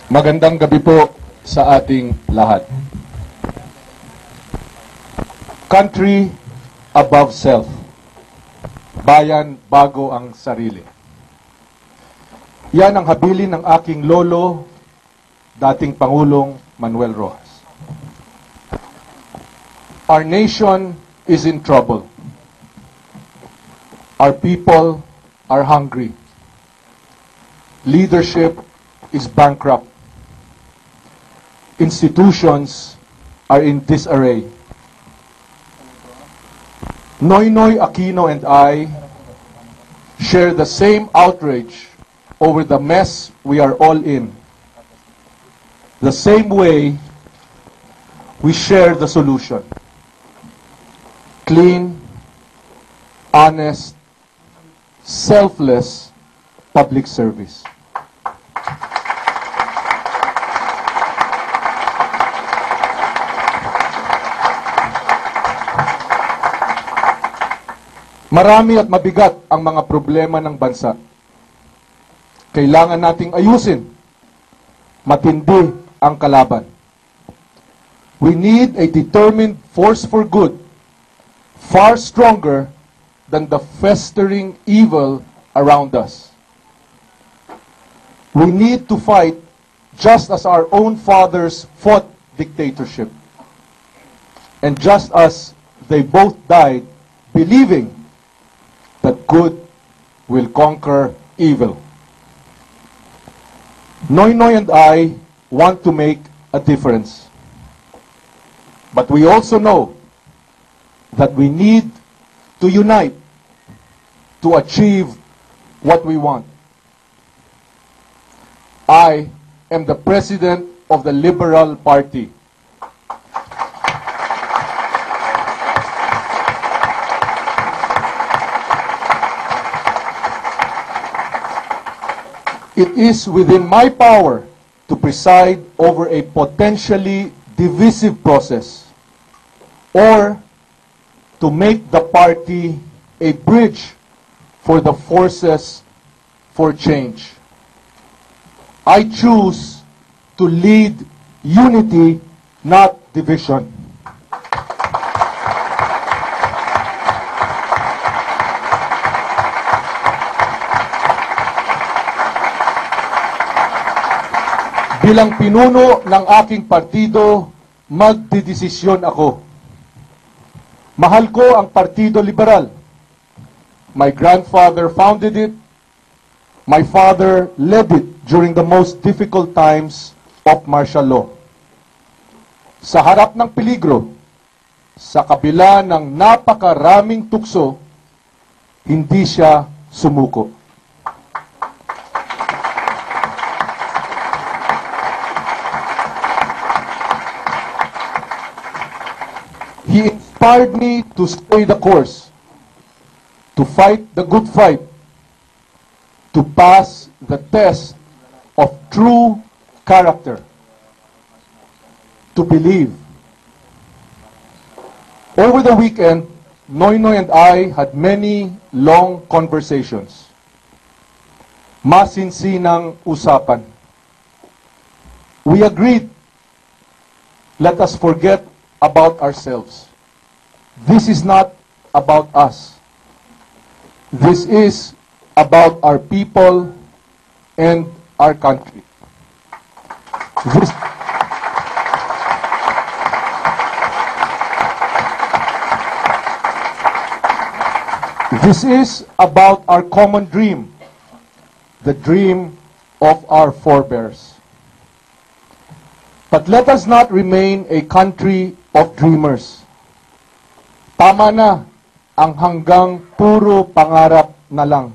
Magandang gabi po sa ating lahat. Country above self. Bayan bago ang sarili. Yan ang habilin ng aking lolo, dating Pangulong Manuel Rojas. Our nation is in trouble. Our people are hungry. Leadership is bankrupt. Institutions are in disarray. Noynoy Aquino and I share the same outrage over the mess we are all in. The same way we share the solution. Clean, honest, selfless public service. Marami at mabigat ang mga problema ng bansa. Kailangan nating ayusin. Matindi ang kalaban. We need a determined force for good, far stronger than the festering evil around us. We need to fight just as our own fathers fought dictatorship. And just as they both died believing that good will conquer evil. Noynoy and I want to make a difference. But we also know that we need to unite to achieve what we want. I am the president of the Liberal Party. It is within my power to preside over a potentially divisive process or to make the party a bridge for the forces for change. I choose to lead unity, not division. Bilang pinuno ng aking partido, magdedesisyon ako. Mahal ko ang Partido Liberal. My grandfather founded it. My father led it during the most difficult times of martial law. Sa harap ng peligro, sa kabila ng napakaraming tukso, hindi siya sumuko. He inspired me to stay the course, to fight the good fight, to pass the test of true character, to believe. Over the weekend, Noynoy and I had many long conversations. Masinsinang usapan. We agreed, let us forget about ourselves. This is not about us. This is about our people and our country. This is about our common dream, the dream of our forebears. But let us not remain a country of dreamers. Tama na ang hanggang puro pangarap na lang.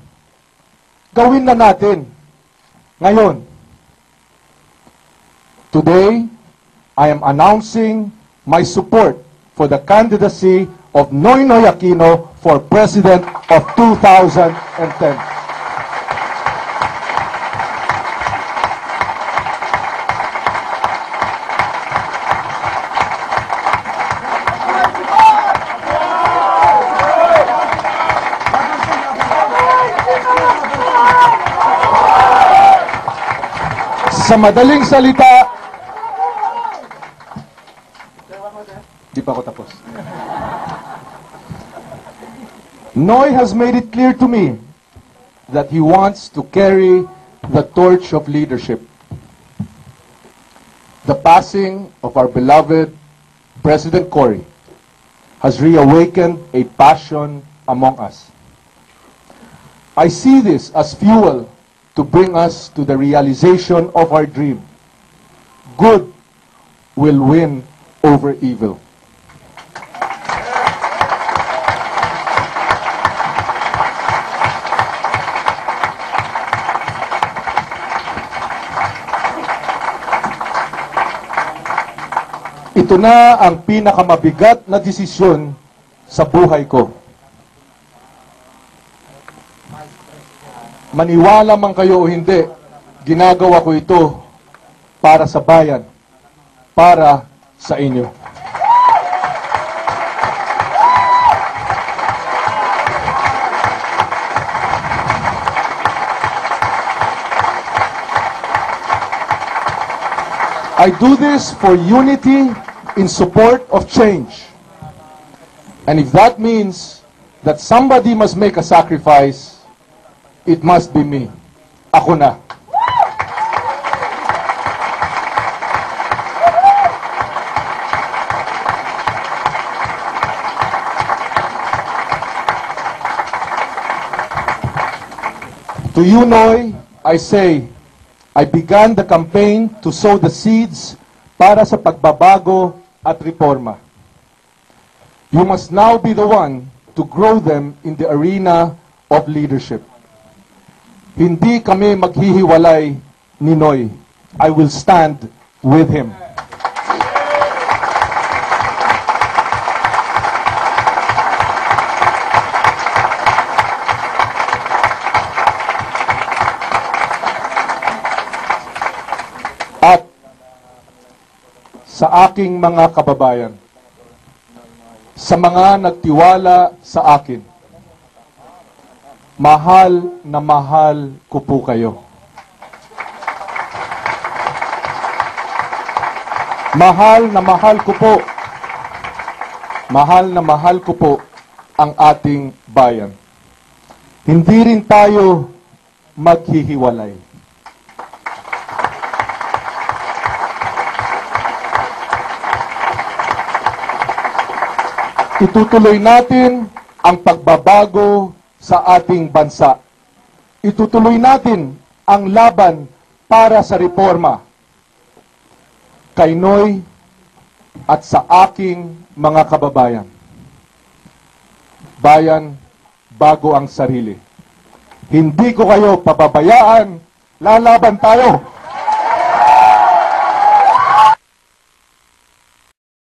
Gawin na natin. Ngayon. Today, I am announcing my support for the candidacy of Noynoy Aquino for President of 2010. Sa madaling salita, di pa ako tapos. Noy has made it clear to me that he wants to carry the torch of leadership. The passing of our beloved President Cory has reawakened a passion among us. I see this as fuel to bring us to the realization of our dream. Good will win over evil. Ito na ang pinakamabigat na desisyon sa buhay ko. Maniwala man kayo o hindi, ginagawa ko ito para sa bayan, para sa inyo. I do this for unity in support of change. And if that means that somebody must make a sacrifice, it must be me. Ako na. To you, Noy, I say, I began the campaign to sow the seeds para sa pagbabago at reforma. You must now be the one to grow them in the arena of leadership. Hindi kami maghihiwalay ni Noy. I will stand with him. At sa aking mga kababayan, sa mga nagtiwala sa akin, mahal na mahal ko po kayo. Mahal na mahal ko po. Mahal na mahal ko po ang ating bayan. Hindi rin tayo maghihiwalay. Itutuloy natin ang pagbabago sa ating bansa. Itutuloy natin ang laban para sa reforma. Kay Noy at sa aking mga kababayan. Bayan, bago ang sarili. Hindi ko kayo pababayaan, lalaban tayo.